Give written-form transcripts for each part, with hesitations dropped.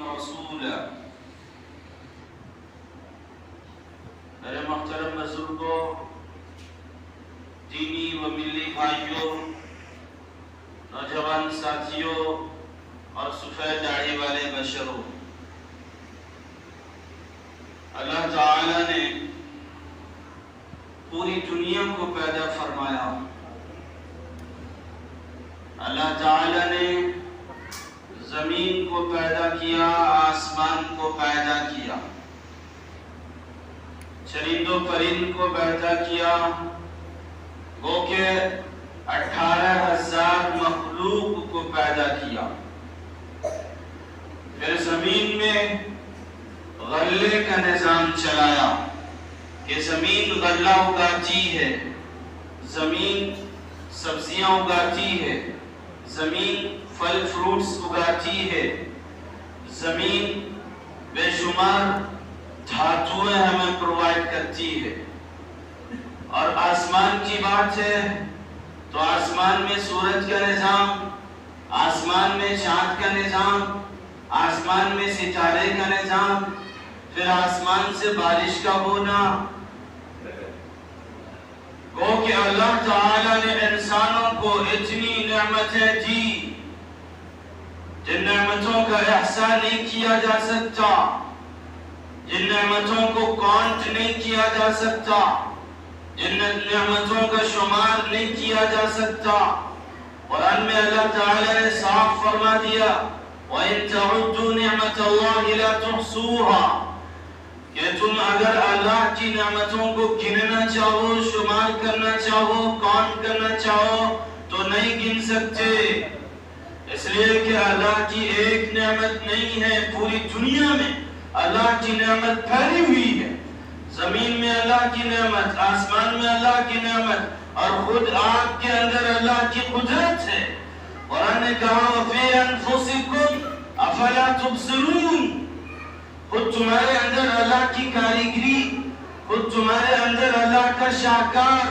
رسولا۔ میرے محترم بزرگوں، دینی و ملی بھائیوں، نوجوان ساتھیوں اور سفید داڑھی والے بشروں، اللہ تعالی نے پوری دنیا کو پیدا فرمایا۔ اللہ تعالی نے زمین کو پیدا کیا، آسمان کو پیدا کیا، چرند و پرند کو پیدا کیا، گو کہ 18,000 مخلوق کو پیدا کیا۔ پھر زمین میں غلے کا نظام چلایا کہ زمین غلہ اگاتی ہے، زمین سبزیاں اگاتی ہے، زمین پھل فروٹس اگاتی ہے، زمین بے شمار دھاتویں ہمیں پرووائڈ کرتی ہے۔ اور آسمان کی بات ہے تو آسمان میں سورج کا نظام، آسمان میں چاند کا نظام، آسمان میں ستارے کا نظام، پھر آسمان سے بارش کا ہونا۔ گو کہ اللہ تعالی نے انسانوں کو اتنی نعمتیں دی جن نعمتوں کا احصاء نہیں کیا جا سکتا، جن نعمتوں کو کاؤنٹ نہیں کیا جا سکتا، جن نعمتوں کا شمار نہیں کیا جا سکتا۔ قرآن میں اللہ تعالی نے صاف فرما دیا وَإِن تَعُدُّوا نِعْمَةَ اللَّهِ لَا تُحْصُوهَا، کہ تم اگر اللہ کی نعمتوں کو گننا چاہو، شمار کرنا چاہو، کاؤنٹ کرنا چاہو تو نہیں گن سکتے، اس لیے کہ اللہ کی ایک نعمت نہیں ہے، پوری دنیا میں اللہ کی نعمت پھیلی ہوئی ہے۔ زمین میں اللہ کی نعمت، آسمان میں اللہ کی نعمت، اور خود آپ کے اندر اللہ کی قدرت ہے۔ قرآن نے کہا وَفِي أَنفُسِكُمْ أَفَلَا تُبْصِرُونَ، خود تمہارے اندر اللہ کی کاریگری، خود تمہارے اندر اللہ کا شاہکار،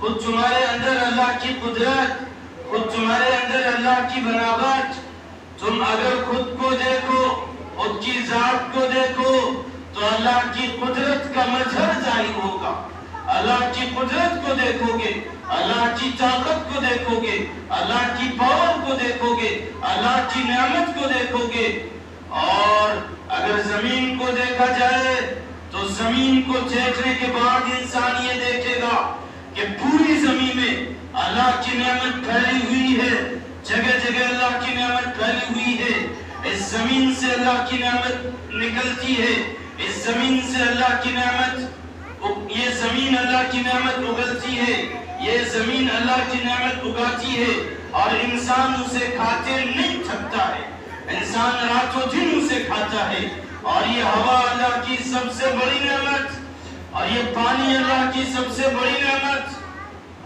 خود تمہارے اندر اللہ کی قدرت، خود تمہارے اندر اللہ کی بناوٹ۔ تم اگر خود کو دیکھو، خود کی ذات کو دیکھو تو اللہ کی قدرت کا مظہر ظاہر ہوگا۔ اللہ کی قدرت کو دیکھو گے، اللہ کی طاقت کو دیکھو گے، اللہ کی پاور کو دیکھو گے، اللہ کی نعمت کو دیکھو گے۔ اور اگر زمین کو دیکھا جائے تو زمین کو دیکھنے کے بعد انسان یہ دیکھے گا کہ پوری زمین میں اللہ کی نعمت پھیلی ہوئی ہے، جگہ جگہ اللہ کی نعمت پھیلی ہوئی ہے۔ اس زمین سے اللہ کی نعمت نکلتی ہے، اس زمین سے اللہ کی نعمت، یہ زمین اللہ کی نعمت اگلتی ہے، یہ زمین اللہ کی نعمت اگاتی ہے، اور انسان اسے کھاتے نہیں تھکتا ہے، انسان رات و دن اسے کھاتا ہے۔ اور یہ ہوا اللہ کی سب سے بڑی نعمت، اور یہ پانی اللہ کی سب سے بڑی نعمت۔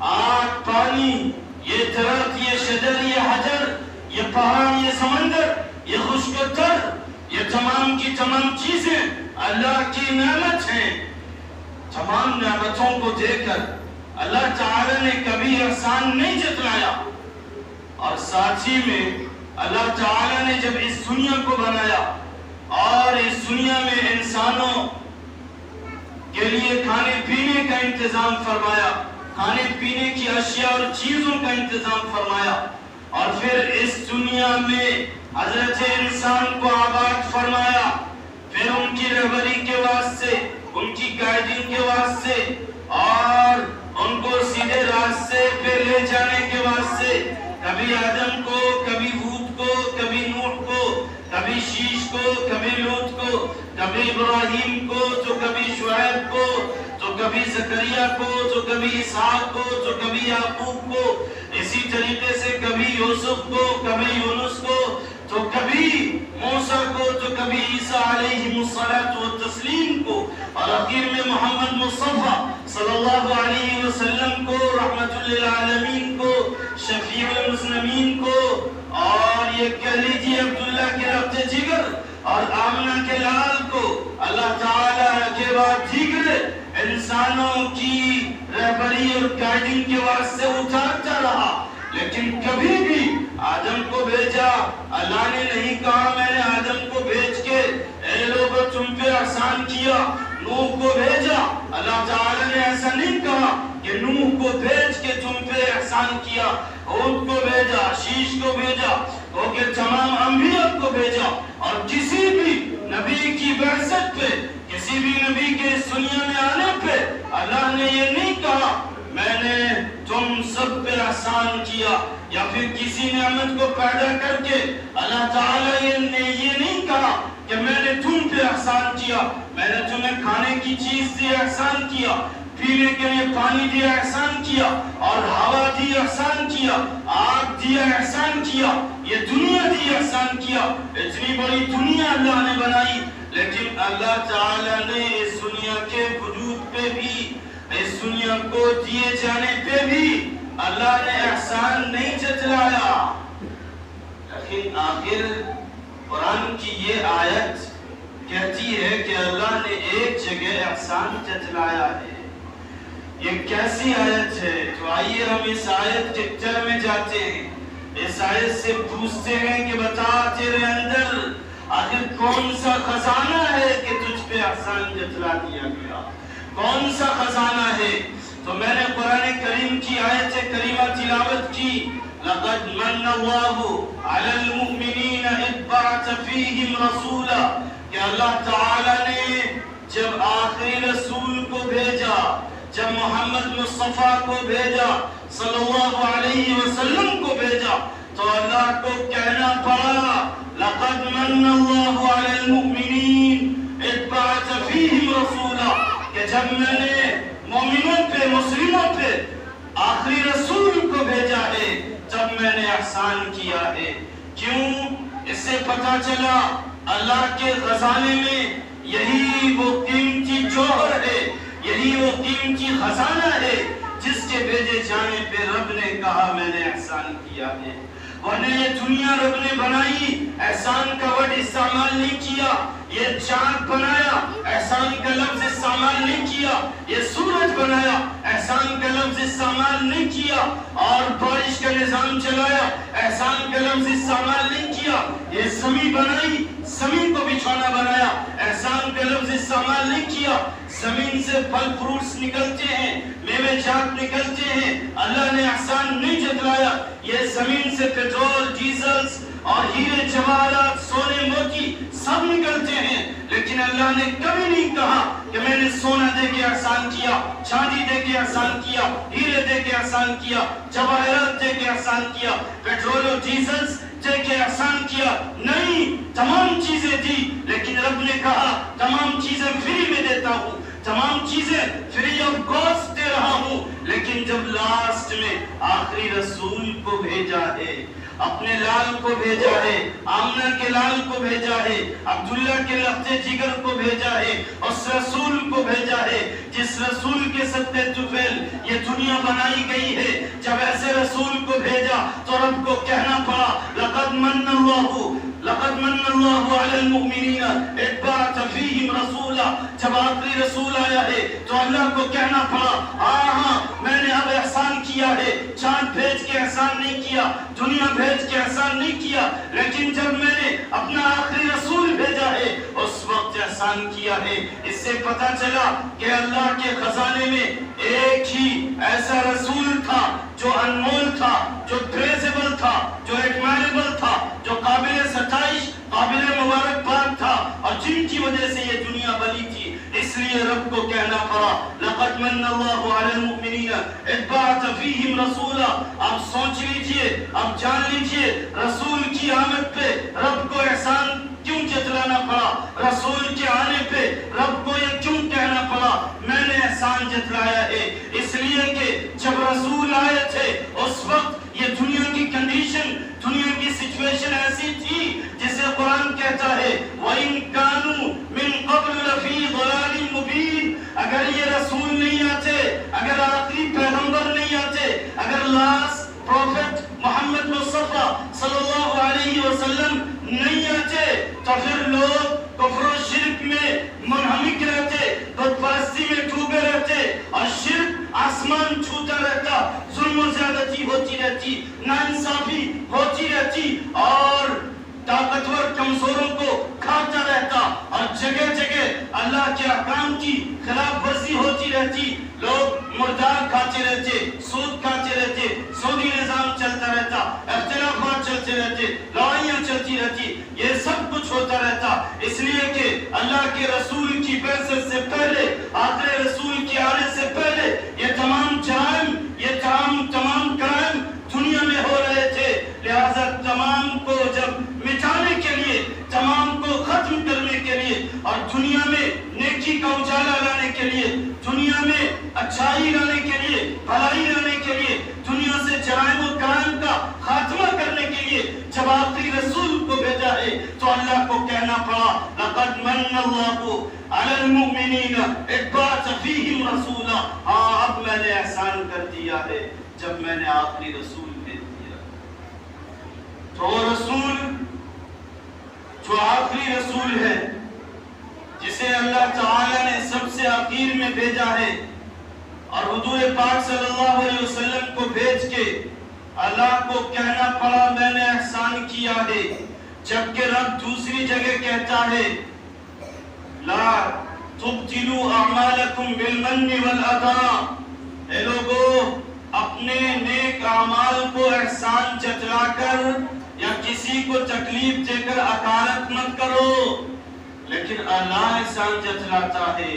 آگ، پانی، یہ درخت، یہ شجر، یہ حجر، یہ پہاڑ، یہ سمندر، یہ خشک و تر، یہ تمام کی تمام چیزیں اللہ کی نعمت ہیں۔ تمام نعمتوں کو دیکھ کر اللہ تعالی نے کبھی احسان نہیں جتلایا۔ اور ساتھ ہی میں اللہ تعالی نے جب اس دنیا کو بنایا اور اس دنیا میں انسانوں کے لیے کھانے پینے کا انتظام فرمایا، کھانے پینے کی اشیاء اور چیزوں کا انتظام فرمایا، اور پھر اس دنیا میں حضرت انسان کو آباد فرمایا، پھر ان کی رہبری کے واسطے، ان کی گائیڈنگ کے واسطے، اور ان کو سیدھے راستے پہ لے جانے کے واسطے کبھی آدم کو، کبھی ہود کو، کبھی نوح کو، کبھی شیش کو، کبھی لوط کو، کبھی ابراہیم کو، تو کبھی شعیب کو، تو کبھی زکریا کو، تو کبھی اسحاق کو، تو کبھی یعقوب کو، اسی طریقے سے کبھی یوسف کو، کبھی یونس کو، تو کبھی موسیٰ کو، تو کبھی عیسیٰ علیہ السلام کو، اور آخر میں محمد مصطفیٰ صلی اللہ علیہ وسلم کو، رحمت للعالمین کو، شفیع المسلمین کو، اور یہ کہہ لیجیے عبداللہ کے ربط جگر اور آمنہ کے لال کو اللہ تعالیٰ کے بعد دیگر انسانوں کی رہبری اور گائیڈنگ کے واسطے اتارتا رہا، لیکن کبھی بھی آدم کو بھیجا، اللہ نے نہیں کہا میں نے آدم کو بھیج کے احسان کیا، نوح کو بھیجا. اللہ تعالیٰ نے ایسا نہیں کہا کہ نوح کو بھیج کے تم پہ احسان کیا، ہود کو بھیجا، شیش کو بھیجا، کہ تمام انبیاء کو بھیجا. اور کسی بھی نبی کی بعثت پہ، کسی بھی نبی کے اس دنیا میں آنے پہ اللہ نے یہ نہیں کہا میں نے تم سب پہ احسان کیا، یا پھر کسی نعمت کو پیدا کر کے اللہ تعالیٰ نے یہ نہیں کہا کہ میں نے تم پہ احسان کیا، میں نے تمہیں کھانے کی چیز دی احسان کیا، پینے کے لیے پانی دیا احسان کیا، اور ہوا دی احسان کیا، آگ دیا احسان کیا، یہ دنیا دی احسان کیا. اتنی بڑی دنیا اللہ نے بنائی، لیکن اللہ تعالیٰ نے اس دنیا کے وجود پہ بھی، اس دنیا کو دیے جانے پہ بھی اللہ نے احسان نہیں جتلایا. لیکن آخر قرآن کی یہ آیت کہتی ہے کہ اللہ نے ایک جگہ احسان جتلایا ہے. یہ کیسی آیت ہے؟ تو آئیے ہم اس آیت کے تر میں جاتے ہیں، اس آیت سے پوچھتے ہیں کہ بتا تیرے اندر آخر کون سا خزانہ ہے کہ تجھ پہ احسان جتلا دیا گیا؟ کون سا خزانہ ہے؟ تو میں نے قرآن کریم کی آیت کریمہ تلاوت کی. لقد من اللہ علی المؤمنین اذ بعث فیہم رسولا، کہ اللہ تعالیٰ نے جب آخری رسول کو بھیجا، جب محمد مصطفیٰ کو بھیجا، صلی اللہ علیہ وسلم کو بھیجا، تو اللہ کو کہنا پڑا لقد من اللہ علی المؤمنین اذ بعث فیہم رسولا، کہ جب میں نے مومنوں پہ، مسلموں پہ آخری رسول کو بھیجا ہے، جب میں نے احسان کیا ہے. کیوں؟ اس سے پتہ چلا اللہ کے خزانے میں یہی وہ قیمتی جوہر ہے، یہی وہ قیمتی خزانہ ہے جس کے بھیجے جانے پہ رب نے کہا میں نے احسان کیا ہے. ورنہ یہ دنیا رب نے بنائی، احسان کا ورڈ استعمال نہیں کیا. یہ چاند بنایا، احسان کا لفظ استعمال نہیں کیا. یہ سورج بنایا، احسان کا لفظ استعمال نہیں کیا. اور بارش کا نظام چلایا، احسان کا لفظ استعمال نہیں کیا. یہ زمین بنائی، زمین کو بچھونا بنایا، احسان کا لفظ استعمال نہیں کیا. زمین سے پھل فروٹس نکلتے ہیں، میوے جات نکلتے ہیں، اللہ نے احسان نہیں جتلایا. یہ زمین سے پیٹرول، ڈیزلز اور ہیرے جواہرات، سونے موتی سب نکلتے ہیں، لیکن اللہ نے کبھی نہیں کہا کہ میں نے سونا دے کے احسان کیا، چاندی دے کے احسان کیا، ہیرے دے کے احسان کیا، جواہرات دے کے احسان کیا، پیٹرول اور ڈیزلز دے کے احسان کیا. نہیں، تمام چیزیں دی، لیکن رب نے کہا تمام چیزیں فری میں دیتا ہوں، تمام چیزیں فری آف کاسٹ دے رہا ہوں. لیکن جب لاسٹ میں آخری رسول کو بھیجا ہے، اپنے لال کو بھیجا ہے، آمنہ کے لال کو بھیجا ہے، عبداللہ کے لخت جگر کو بھیجا ہے، اس رسول کو بھیجا ہے جس رسول کے صدقے طفیل یہ دنیا بنائی گئی ہے. جب ایسے رسول کو بھیجا تو رب کو کہنا پڑا لقد من اللہ علی المؤمنین اذ بعث فیہم رسولا. جب آخری رسول آیا ہے تو اللہ کو کہنا پڑا ہاں میں نے اب احسان کیا ہے. چاند بھیج کے احسان نہیں کیا، دنیا بھیج کے احسان نہیں کیا، لیکن جب میں نے اپنا آخری رسول بھیجا ہے اس وقت احسان کیا ہے. اس سے پتہ چلا کہ اللہ کے خزانے میں ایک ہی ایسا رسول تھا جو انمول تھا، جو پریزیبل تھا، جو ایڈمائربل تھا، جو قابل ستائش، قابل مبارکباد تھا، اور جن کی وجہ سے یہ دنیا بنی تھی. اس لیے رب کو کہنا پڑا لقد من اللہ علی المؤمنین اذ بعث فیہم رسولا. آپ سوچ لیجئے، آپ جان لیجئے رسول کی آمد پہ رب کو احسان کیوں جتلانا پڑا؟ رسول کے آنے پہ رب کو یہ کیوں کہنا پڑا میں نے احسان جتلایا ہے؟ اس لیے کہ جب رسول آئے تھے اس وقت یہ دنیا کی کنڈیشن، دنیا کی سچویشن ایسی تھی جسے قرآن کہتا ہے وَإِن كَانُوا مِن قَبْلُ لَفِي ضَلَالٍ مُبِينٍ. اگر یہ رسول نہیں آتے، اگر آخری پیغمبر نہیں آتے، اگر لاسٹ پروفیٹ محمد مصطفیٰ صلی اللہ علیہ وسلم نہیں آتے تو پھر لوگ کفر و شرک میں منہمک رہتے، بت پرستی میں ڈوبے رہتے، اور شرک آسمان چھوتا رہتا، ظلم و زیادتی ہوتی رہتی، ناانصافی ہوتی رہتی، اور طاقتور کمزوروں کو کھاتا رہتا، اور جگہ جگہ اللہ اختلافات چلتے رہتے، لڑائیاں چلتی رہتی، یہ سب کچھ ہوتا رہتا، اس لیے کہ اللہ کے رسول کی بعثت سے پہلے، آخر رسول کے آنے سے پہلے یہ تمام جرائم، یہ تمام کرائم دنیا میں ہو رہے تھے، لہذا تمام کو جب مٹانے کے لیے، تمام کو ختم کرنے کے لیے اور دنیا میں نیکی کا اجالا لانے کے لیے، دنیا میں اچھائی لانے کے لیے، بھلائی لانے کے لیے، دنیا سے جرائم و کرائم کا خاتمہ کرنے کے لیے جب آخری رسول کو بھیجا ہے تو اللہ کو کہنا پڑا لقد من اللہ علی المؤمنین اذ بعث فیہم رسولا، ہاں اب میں نے احسان کر دیا ہے جب میں نے آخری رسول بھیج دیا۔ تو رسول جو آخری رسول ہے، جسے اللہ تعالی نے سب سے آخر میں بھیجا ہے، اور حضور پاک صلی اللہ علیہ وسلم کو بھیج کے اللہ کو کہنا پڑا میں نے احسان کیا ہے، جبکہ رب دوسری جگہ کہتا ہے لا تبطلوا اعمالکم بالمن والعطا، اے لوگو اپنے نیک اعمال کو احسان جتلا کر یا کسی کو تکلیف دے کر حقارت مت کرو، لیکن اللہ احسان جتلاتا ہے،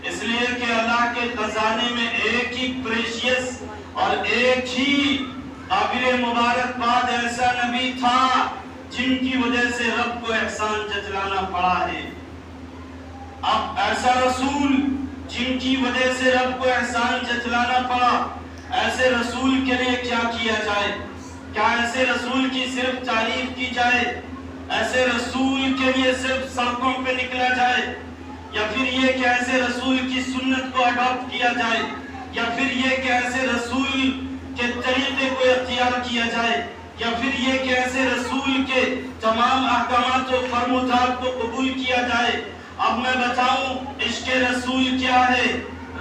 اس لیے کہ اللہ کے خزانے میں ایک ہی پریشیس اور ایک ہی قابل مبارکباد ایسا نبی تھا جن کی وجہ سے رب کو احسان جتلانا پڑا ہے۔ اب ایسا رسول جن کی وجہ سے رب کو احسان جتلانا پڑا، ایسے رسول کے لیے کیا کیا جائے؟ کیا ایسے رسول کی صرف تعریف کی جائے؟ ایسے رسول کے لیے صرف سڑکوں پہ نکلا جائے؟ یا پھر یہ کہ ایسے رسول کی سنت کو اڈاپٹ کیا جائے؟ یا پھر یہ کہ ایسے رسول کے طریقے کو اختیار کیا جائے؟ یا پھر یہ کہ ایسے رسول کے تمام احکامات و فرمودات کو قبول کیا جائے؟ اب میں بتاؤں عشق رسول کیا ہے۔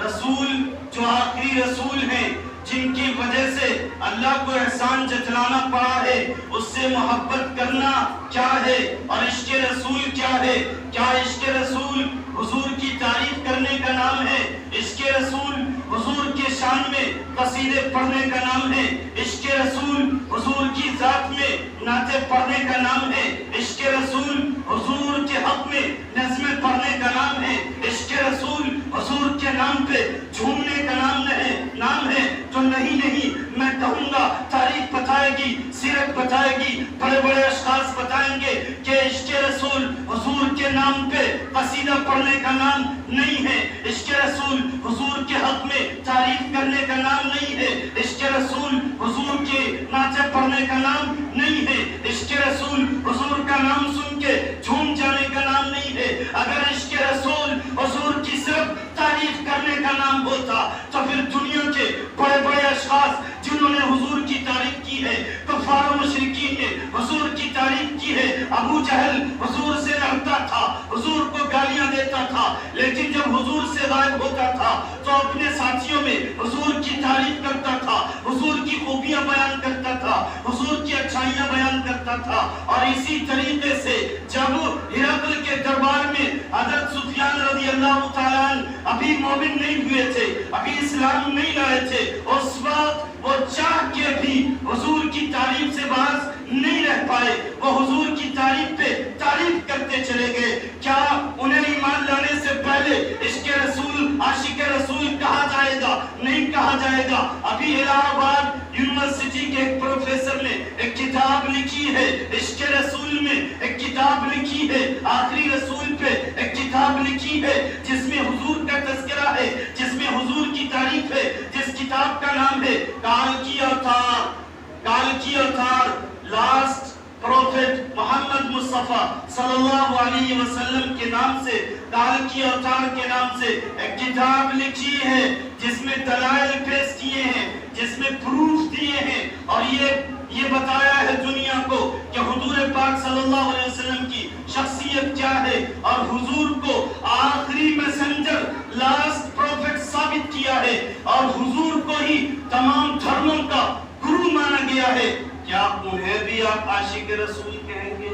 رسول جو آخری رسول ہیں، جن کی وجہ سے اللہ کو احسان جتلانا پڑا ہے، اس سے محبت کرنا کیا ہے، اور عشق رسول کیا ہے؟ کیا عشق رسول حضور کی تعریف کرنے کا نام ہے؟ عشق رسول حضور کے شان میں قصیدے پڑھنے کا نام ہے؟ عشق رسول حضور کی ذات میں نعتیں پڑھنے کا نام ہے؟ عشق رسول حضور کے حق میں نظمیں پڑھنے کا نام ہے؟ عشق رسول حضور کے نام پہ جھومنے کا نام ہے؟ تو نہیں، میں کہوں گا تاریخ بتائے گی، سیرت بتائے گی، بڑے بڑے اشخاص بتائیں گے کہ عشق رسول حضور کے نام پہ قصیدہ پڑھنے کا نام نہیں ہے، عشق رسول حضور کے حق میں تعریف کرنے کا نام نہیں ہے، عشق رسول حضور کے نعتیں پڑھنے کا نام نہیں ہے، عشق رسول حضور کا نام سن کے جھوم جانے کا نام نہیں ہے۔ اگر عشق رسول حضور کی صرف تعریف کرنے کا نام ہوتا تو پھر دنیا کے بڑے بڑے اشخاص جنہوں نے حضور کی تعریف کی ہے، کفار و مشرکین نے حضور کی تعریف کی ہے، ابو جہل حضور سے لڑتا تھا، حضور کو گالیاں دیتا تھا، لیکن جب حضور سے غائب ہوتا تھا تو اپنے ساتھیوں میں حضور کی تعریف کرتا تھا، حضور کی خوبیاں بیان کرتا تھا، حضور کی اچھائیاں بیان کرتا تھا۔ اور اسی طریقے سے جب ہرقل کے دربار میں حضرت سفیان رضی اللہ تعالیٰ ابھی مومن نہیں ہوئے تھے، ابھی اسلام نہیں لائے تھے، اس وقت وہ چاہ کے بھی حضور کی تعریف سے باز نہیں رہ پائے، وہ حضور کی تعریف پہ تعریف کرتے چلے گئے۔ کیا انہیں ایمان لانے سے پہلے عشق رسول، عاشق رسول کہا جائے گا؟ نہیں کہا جائے گا۔ ابھی الہ آباد یونیورسٹی کے ایک پروفیسر نے ایک کتاب لکھی ہے، عشق رسول میں ایک کتاب لکھی ہے، آخری رسول پہ ایک کتاب لکھی ہے جس میں حضور کا تذکرہ ہے، جس میں حضور کی تعریف ہے، جس کتاب کا نام ہے کال کی اوتار، لاسٹ پروفیٹ محمد مصطفیٰ صلی اللہ علیہ وسلم کے نام سے، کال کی اوتار کے نام سے ایک کتاب لکھی ہے جس میں دلائل پیش کیے ہیں، جس میں پروف دیے ہیں، اور یہ بتایا ہے دنیا کو کہ حضور پاک صلی اللہ علیہ وسلم کی شخصیت کیا ہے، اور حضور کو آخری میسنجر، لاسٹ پروفیٹ ثابت کیا ہے، اور حضور کو ہی تمام دھرموں کا گرو مانا گیا ہے۔ کیا انہیں بھی آپ عاشق رسول کہیں گے؟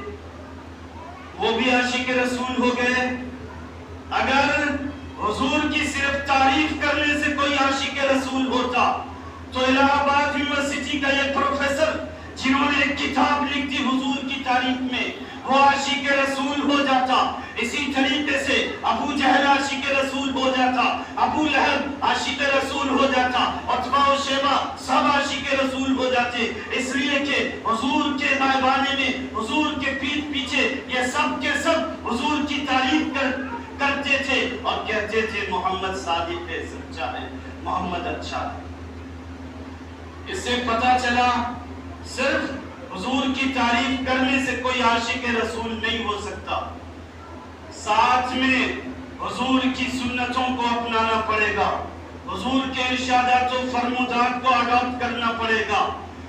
وہ بھی عاشق رسول ہو گئے؟ اگر حضور کی صرف تعریف کرنے سے کوئی عاشق رسول ہوتا تو الہ آباد یونیورسٹی کا یہ پروفیسر جنہوں نے ایک کتاب لکھ دی حضور کی تعریف میں، وہ عاشق رسول ہو جاتا۔ اسی طریقے سے ابو جہل عاشق رسول ہو جاتا، ابو لہب عاشق رسول ہو جاتا، عتبہ و شیبہ سب عاشق رسول ہو جاتے، اس لیے کہ حضور کے نائبانے میں، حضور کے پیٹھ پیچھے یہ سب کے سب حضور کی تعریف کرتے تھے اور کہتے تھے محمد صادق ہے، سچا ہے، محمد اچھا ہے۔ اس سے پتہ چلا صرف حضور کی تعریف کرنے سے کوئی عاشق رسول نہیں ہو سکتا، ساتھ میں حضور کی سنتوں کو اپنانا پڑے گا، حضور کے ارشادات و فرمودات کو اڈاپٹ کرنا پڑے گا۔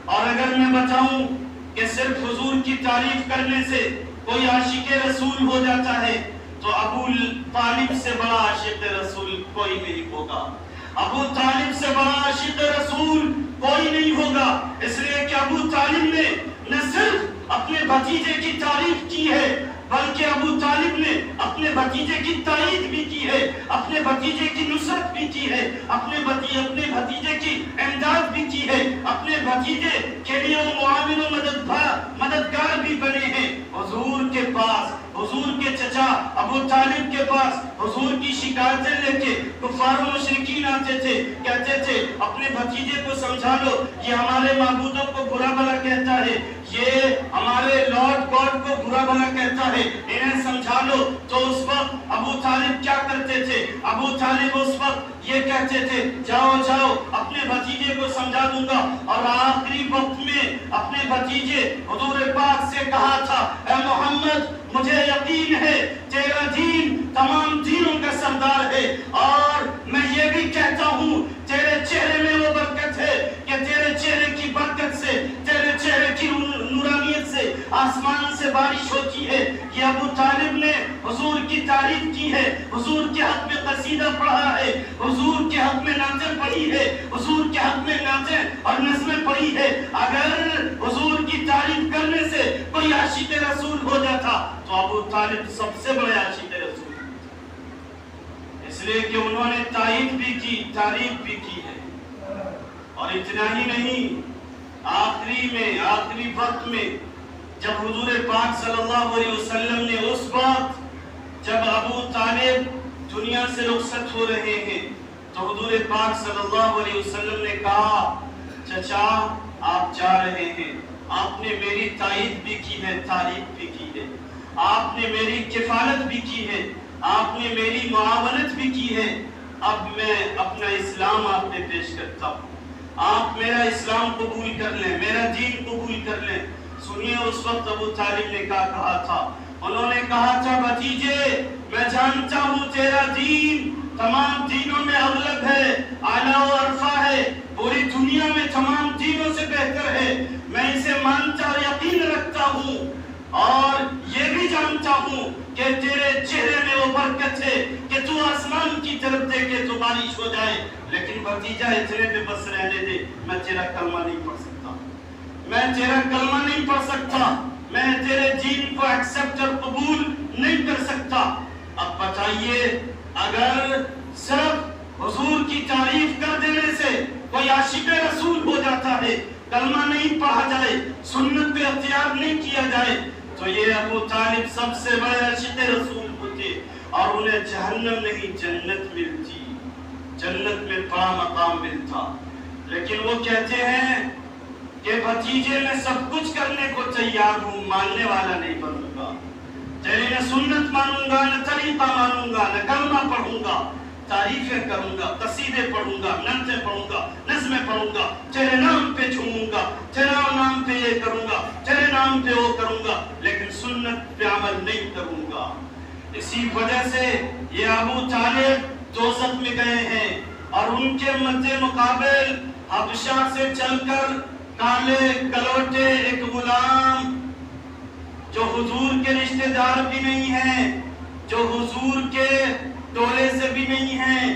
اور اگر میں بتاؤں کہ صرف حضور کی تعریف کرنے سے کوئی عاشق رسول ہو جاتا ہے تو ابو طالب سے بڑا عاشق رسول کوئی نہیں ہوگا، ابو طالب سے بڑا عاشق رسول کوئی نہیں ہوگا، اس لیے کہ ابو طالب نے نہ صرف اپنے بھتیجے کی تعریف کی ہے بلکہ ابو طالب نے اپنے بھتیجے کی تائید بھی کی ہے، اپنے بھتیجے کی نصرت بھی کی ہے، اپنے بھتیجے کی امداد بھی کی ہے، اپنے بھتیجے کے لیے وہ معاون و مددگار بھی بنے ہیں۔ حضور کے پاس، حضور کے چچا ابو طالب کے پاس حضور کی شکایتیں لے کے کفار و مشرکین آتے تھے، کہتے تھے اپنے بھتیجے کو سمجھا لو، یہ ہمارے معبودوں کو برا بھلا کہتا ہے، یہ ہمارے لارڈ گاڈ کو برا بھلا کہتا ہے، انہیں سمجھا لو۔ تو اس وقت ابو طالب کیا کرتے تھے؟ ابو طالب اس وقت یہ کہتے تھے جاؤ جاؤ اپنے بھتیجے کو سمجھا دوں گا، اور آخری وقت میں اپنے بھتیجے حضور پاک سے کہا تھا اے محمد مجھے یقین ہے تیرا دین تمام دینوں کا سردار ہے، اور میں یہ بھی کہتا ہوں تیرے چہرے میں وہ برکت ہے کہ تیرے چہرے کی برکت سے، تیرے چہرے کی نورانیت سے آسمان سے بارش ہوتی ہے۔ یہ ابو طالب نے حضور کی تعریف کی ہے، حضور کے حق میں قصیدہ پڑھا ہے، حضور کے حق میں نعتیں پڑھی ہے، حضور کے حق میں نعتیں اور نظمیں پڑھی ہے۔ اگر حضور کی تعریف کرنے سے کوئی عاشق رسول ہو جاتا تو ابو طالب سب سے بڑے عاشق رسول، اس لیے کہ انہوں نے تائید بھی کی، تعریف بھی کی ہے۔ اور اتنا ہی نہیں، آخری وقت میں جب حضور پاک صلی اللہ علیہ وسلم نے اس وقت جب ابو طالب دنیا سے رخصت ہو رہے ہیں تو حضور پاک صلی اللہ علیہ وسلم نے کہا چچا آپ جا رہے ہیں، آپ نے میری تائید بھی کی ہے، تعریف بھی کی ہے، آپ نے میری کفالت بھی کی ہے، آپ نے میری معاونت بھی کی ہے، اب میں اپنا اسلام آپ پہ پیش کرتا ہوں، آپ میرا اسلام قبول کر لیں، میرا دین قبول کر لیں۔ سنیے اس وقت ابو طالب نے کیا کہا تھا؟ انہوں نے کہا تھا بھتیجے میں جانتا ہوں تیرا دین تمام دینوں میں اغلب ہے، اعلیٰ و عرفہ ہے، پوری دنیا میں تمام دینوں سے بہتر ہے، میں اسے مانتا اور یقین رکھتا ہوں، اور یہ بھی جانتا ہوں کہ تیرے چہرے میں وہ برکت ہے کہ تو آسمان کی طرف دیکھے تو بارش ہو جائے، لیکن بھتیجا اتنے پہ بس رہنے دے، میں تیرا کلمہ نہیں پڑھ سکتا، میں تیرا کلمہ نہیں پڑھ سکتا، میں تیرے دین کو ایکسپٹ اور قبول نہیں کر سکتا۔ اب بتائیے اگر صرف حضور کی تعریف کر دینے سے کوئی عاشق رسول ہو جاتا ہے، کلمہ نہیں پڑھا جائے، سنت پہ اختیار نہیں کیا جائے، تو یہ ابو طالب سب سے بڑے عاشق رسول ہوتے اور انہیں جہنم نہیں جنت ملتی، جنت میں بڑا مقام ملتا۔ لیکن وہ کہتے ہیں کہ بھتیجے میں سب کچھ کرنے کو تیار ہوں، ماننے والا نہیں بنوں گا، تیری نہ سنت مانوں گا، نہ طریقہ مانوں گا، نہ کلمہ پڑھوں گا، تعریفیں کروں گا، قصیدے پڑھوں گا، نعتیں پڑھوں گا، نظمیں پڑھوں گا، تیرے نام پہ جھوموں گا، تیرے نام پہ یہ کروں گا، تیرے نام پہ وہ کروں گا، لیکن سنت پہ عمل نہیں کروں گا۔ اسی وجہ سے یہ ابو طالب دوزخ میں گئے ہیں، اور ان کے مد مقابل حبشہ سے چل کر کالے کلوٹے ایک غلام جو حضور کے رشتہ دار بھی نہیں ہیں، جو حضور کے ٹولے سے بھی نہیں ہیں،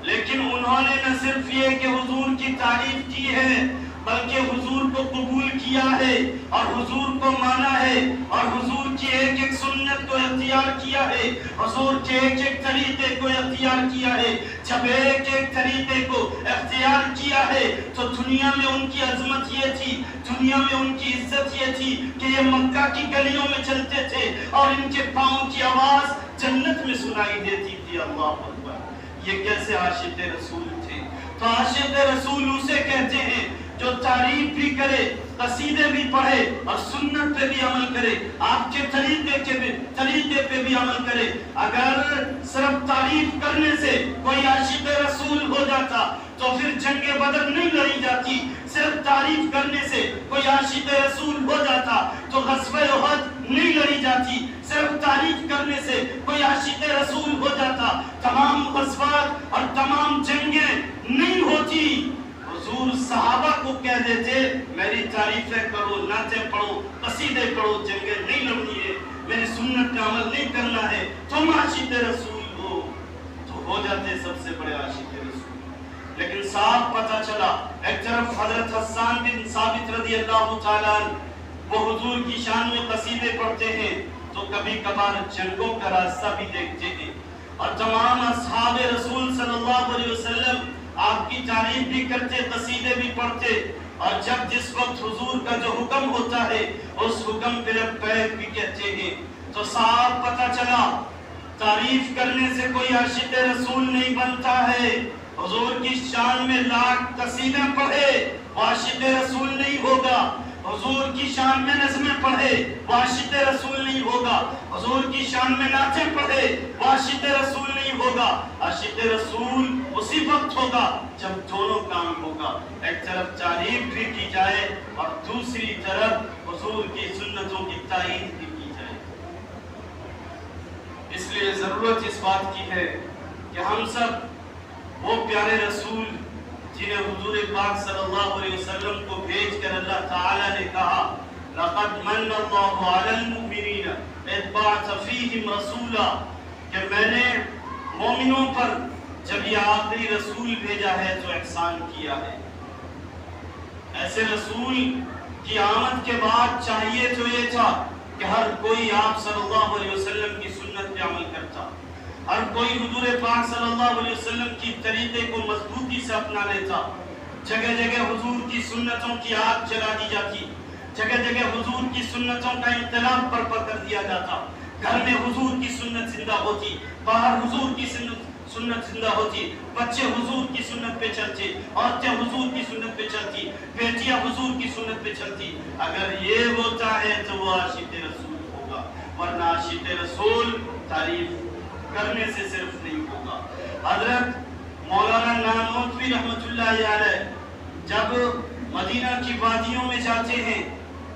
لیکن انہوں نے نہ صرف یہ کہ حضور کی تعریف کی ہے بلکہ حضور کو قبول کیا ہے اور حضور کو مانا ہے اور حضور کی ایک ایک سنت کو اختیار کیا ہے، حضور کے ایک ایک طریقے کو اختیار کیا ہے۔ جب ایک ایک طریقے کو اختیار کیا ہے تو دنیا میں ان کی عظمت یہ تھی، دنیا میں ان کی عزت یہ تھی کہ یہ مکہ کی گلیوں میں چلتے تھے اور ان کے پاؤں کی آواز جنت میں سنائی دیتی تھی۔ اللہ اکبر! یہ کیسے عاشق رسول تھے؟ تو عاشق رسول اسے کہتے ہیں جو تعریف بھی کرے، قصیدے بھی پڑھے اور سنت پہ بھی عمل کرے، آپ کے طریقے پہ بھی عمل کرے۔ اگر صرف تعریف کرنے سے کوئی عاشق رسول ہو جاتا تو پھر جنگ بدر نہیں لڑی جاتی، صرف تعریف کرنے سے کوئی عاشق رسول ہو جاتا تو غزوہ احد نہیں لڑی جاتی، صرف تعریف کرنے سے کوئی عاشق رسول ہو جاتا تمام غزوات اور تمام جنگیں نہیں ہوتی۔ حضور صحابہ کو کہہ دیتے میری تعریفیں کرو، نعتیں پڑھو، قصیدے پڑھو، جنگیں نہیں لڑنی ہے، میری سنت کا عمل نہیں کرنا ہے، تم عاشق رسول ہو، تو ہو جاتے سب سے بڑے عاشق رسول۔ لیکن صاف پتہ چلا، ایک طرف حضرت حسان بن ثابت رضی اللہ تعالیٰ عنہ وہ حضور کی شان میں قصیدے پڑھتے ہیں تو کبھی کبھار جنگوں کا راستہ بھی دیکھتے ہیں، اور تمام اصحاب رسول صلی اللہ علیہ وسلم آپ کی تعریف بھی کرتے، قصیدے بھی پڑھتے، اور جب جس وقت حضور کا جو حکم ہوتا ہے اس حکم پہ لبیک بھی کہتے ہیں۔ تو صاف پتہ چلا تعریف کرنے سے کوئی عاشق رسول نہیں بنتا ہے۔ حضور کی شان میں لاکھ قصیدے پڑھے وہ عاشق رسول نہیں ہوگا، حضور کی شان میں نظمیں پڑھے وہ عاشق رسول نہیں ہوگا، حضور کی شان میں نعتیں پڑھے وہ عاشق رسول نہیں ہوگا۔ عاشق رسول اسی وقت ہوگا جب دونوں کام ہوگا، ایک طرف تعریف بھی کی جائے اور دوسری طرف حضور کی سنتوں کی تائید بھی کی جائے۔ اس لیے ضرورت اس بات کی ہے کہ ہم سب وہ پیارے رسول جنہیں حضور پاک صلی اللہ علیہ وسلم کو بھیج کر اللہ تعالیٰ نے کہا لَقَدْ مَنَّ اللَّهُ عَلَى الْمُؤْمِنِينَ إِذْ بَعَثَ فِيهِمْ رَسُولًا، کہ میں نے مومنوں پر جب یہ آخری رسول بھیجا ہے تو احسان کیا ہے۔ ایسے رسول کی آمد کے بعد چاہیے تو یہ تھا کہ ہر کوئی آپ صلی اللہ علیہ وسلم کی سنت پہ عمل کرتا، ہر کوئی حضور پاک صلی اللہ علیہ وسلم کی طریقے کو مضبوطی سے اپنا لیتا، جگہ جگہ حضور کی سنتوں کی آگ جلا دی جاتی، جگہ جگہ حضور کی سنتوں کا انقلاب برپا کر دیا جاتا، گھر میں حضور کی سنت زندہ ہوتی، باہر حضور کی سنت زندہ ہوتی، بچے حضور کی سنت پہ چلتے، عورتیں حضور کی سنت پہ چلتی، بیٹیاں حضور کی سنت پہ چلتی۔ اگر یہ ہوتا ہے تو وہ عاشق رسول ہوگا، ورنہ عاشق رسول تعریف کرنے سے صرف نہیں ہوگا۔ حضرت مولانا نانوتوی رحمت اللہ علیہ جب مدینہ کی وادیوں میں جاتے ہیں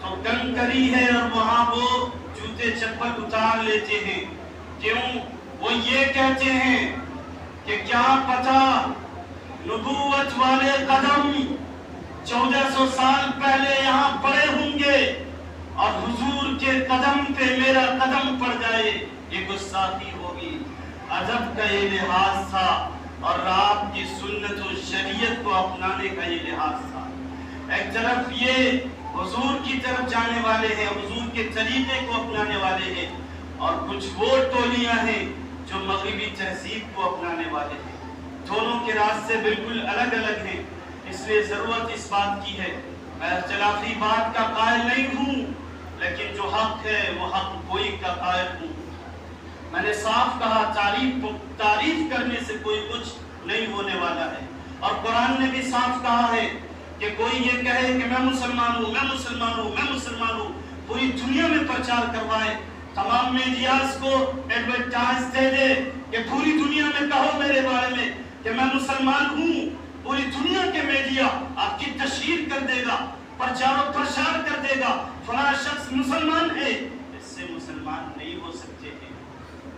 تو کنکری ہے اور وہاں وہ جوتے چپل اتار لیتے ہیں، کیوں؟ وہ یہ کہتے ہیں کہ کیا پتہ نبوت والے قدم 1400 سال پہلے یہاں پڑے ہوں گے اور حضور کے قدم پہ میرا قدم پڑ جائے، یہ گستاخی ہوگی۔ ادب کا یہ لحاظ تھا اور آپ کی سنت و شریعت کو اپنانے کا یہ لحاظ تھا۔ ایک طرف یہ حضور کی طرف جانے والے ہیں، حضور کے طریقے کو اپنانے والے ہیں، اور کچھ وہ ٹولیاں ہیں جو مغربی تہذیب کو اپنانے والے ہیں۔ دونوں کے راستے بالکل الگ الگ ہیں، اس لیے ضرورت اس بات کی ہے، میں اختلافی بات کا قائل نہیں ہوں، لیکن جو حق ہے وہ حق کوئی کا قائل ہوں۔ میں نے صاف کہا تعریف کرنے سے کوئی کچھ نہیں ہونے والا ہے، اور قرآن نے بھی صاف کہا ہے کہ کوئی یہ کہے کہ میں مسلمان ہوں، میں مسلمان ہوں، میں مسلمان ہوں، پوری دنیا میں پرچار کروائے، تمام میڈیاز کو ایڈورٹائز دے دے کہ پوری دنیا میں کہو میرے بارے میں کہ میں مسلمان ہوں، پوری دنیا کے میڈیا آپ کی تشہیر کر دے گا، پرچار و پرشار کر دے گا، فلاں شخص مسلمان ہے، اس سے مسلمان نہیں ہو سکتے ہیں۔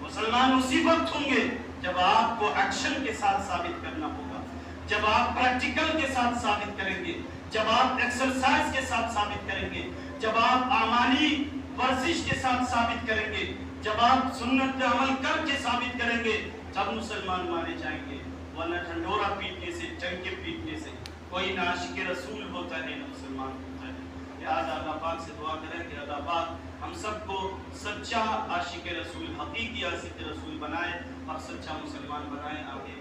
مسلمان اسی وقت ہوں گے جب آپ کو ایکشن کے ساتھ ثابت کرنا ہوگا، جب آپ پریکٹیکل کے ساتھ ثابت کریں گے، جب آپ ایکسرسائز کے ساتھ ثابت کریں گے، جب آپ اعمالی ورزش کے ساتھ ثابت کریں گے، جب آپ سنت پہ عمل کر کے ثابت کریں گے، تب مسلمان مانے جائیں گے، ورنہ ڈھنڈورا پیٹنے سے، ٹنکے پیٹنے سے کوئی نہ عاشق رسول ہوتا ہے نہ مسلمان ہوتا ہے. لہٰذا اللہ پاک سے دعا کریں کہ اللہ پاک ہم سب کو سچا عاشق رسول، حقیقی عاشق رسول بنائے اور سچا مسلمان بنائے. آمین.